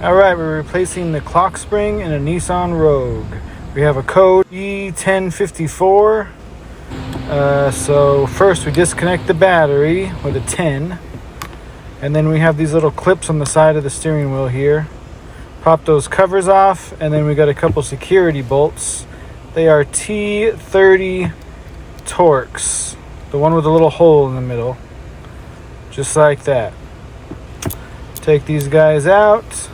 Alright, we're replacing the clock spring in a Nissan Rouge. We have a code E1054. So first we disconnect the battery with a 10. And then we have these little clips on the side of the steering wheel here. Pop those covers off, and then we got a couple security bolts. They are T30 Torx. The one with a little hole in the middle. Just like that. Take these guys out.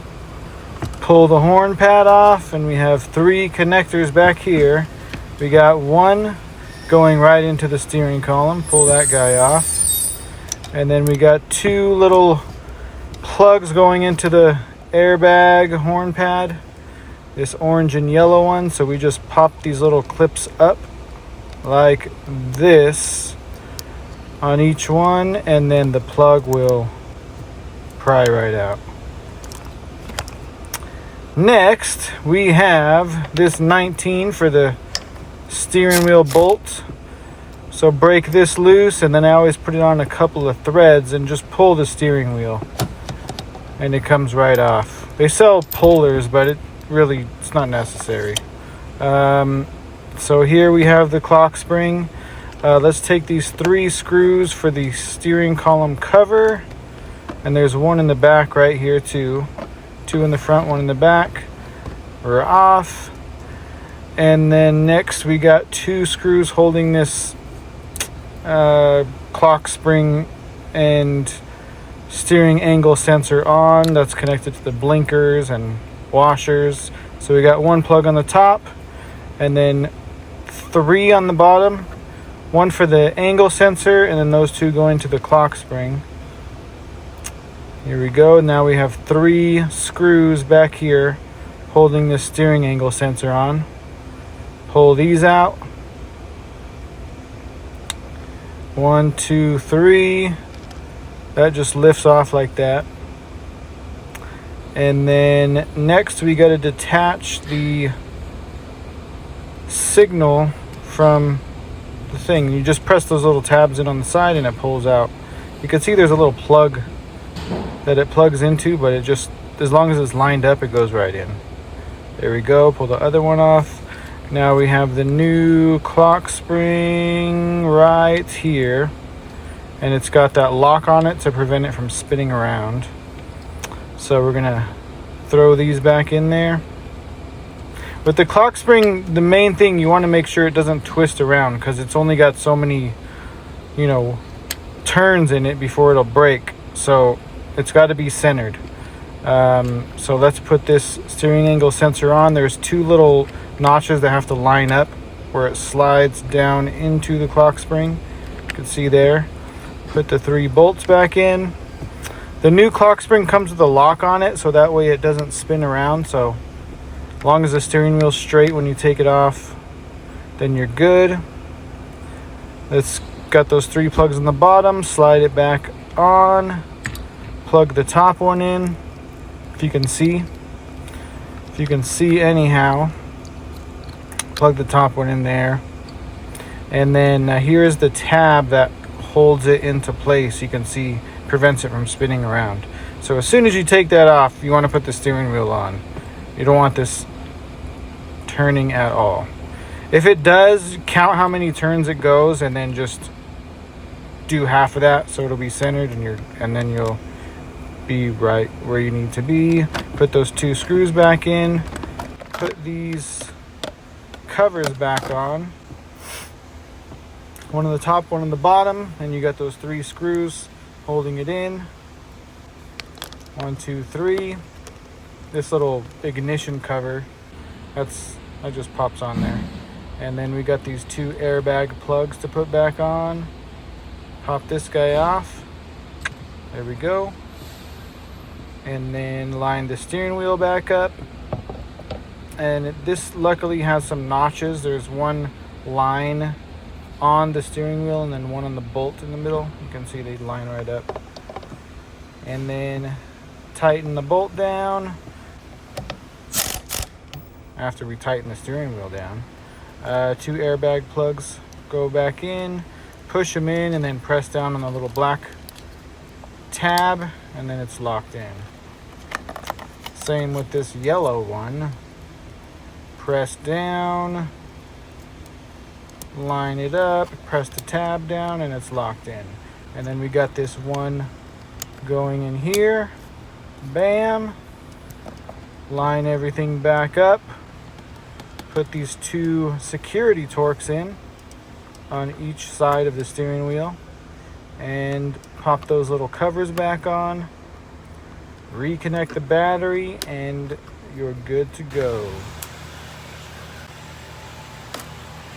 Pull the horn pad off, and we have 3 connectors back here. We got one going right into the steering column. Pull that guy off. And then we got 2 little plugs going into the airbag horn pad. This orange and yellow one. So we just pop these little clips up like this on each one, and then the plug will pry right out. Next, we have this 19 for the steering wheel bolt. So break this loose, and then I always put it on a couple of threads and just pull the steering wheel, and it comes right off. They sell pullers, but it's not necessary. So here we have the clock spring. Let's take these 3 screws for the steering column cover, and there's one in the back right here too. 2 in the front, 1 in the back. We're off. And then next we got 2 screws holding this clock spring and steering angle sensor on. That's connected to the blinkers and washers. So we got 1 plug on the top, and then 3 on the bottom. 1 for the angle sensor, and then those 2 going to the clock spring. Here we go. Now we have 3 screws back here holding the steering angle sensor on. Pull these out. 1, 2, 3. That just lifts off like that. And then next we got to detach the signal from the thing. You just press those little tabs in on the side and it pulls out. You can see there's a little plug that it plugs into, but it just, as long as it's lined up, it goes right in. There we go. Pull the other one off. Now we have the new clock spring right here, and it's got that lock on it to prevent it from spinning around. So we're gonna throw these back in there. With the clock spring, the main thing, you want to make sure it doesn't twist around, because it's only got so many, turns in it before it'll break. So it's got to be centered. So let's put this steering angle sensor on. There's 2 little notches that have to line up where it slides down into the clock spring. You can see there. Put the 3 bolts back in. The new clock spring comes with a lock on it, so that way it doesn't spin around. So as long as the steering wheel's straight when you take it off, then you're good. Let's got those 3 plugs on the bottom. Slide it back on. Plug the top one in. If you can see anyhow, plug the top one in there. And then here's the tab that holds it into place. You can see, prevents it from spinning around. So as soon as you take that off, you want to put the steering wheel on. You don't want this turning at all. If it does, count how many turns it goes, and then just do half of that so it'll be centered, and then you'll be right where you need to be. Put those 2 screws back in. Put these covers back on. One on the top, one on the bottom, and you got those 3 screws holding it in. 1, 2, 3. This little ignition cover, that just pops on there. And then we got these 2 airbag plugs to put back on. Pop this guy off. There we go. And then line the steering wheel back up. And this luckily has some notches. There's 1 line on the steering wheel and then 1 on the bolt in the middle. You can see they line right up. And then tighten the bolt down. After we tighten the steering wheel down, 2 airbag plugs go back in. Push them in, and then press down on the little black tab, and then it's locked in. Same with this yellow one. Press down, line it up, press the tab down, and it's locked in. And then we got this one going in here. Bam. Line everything back up. Put these two security Torx in on each side of the steering wheel. And pop those little covers back on. Reconnect the battery and you're good to go.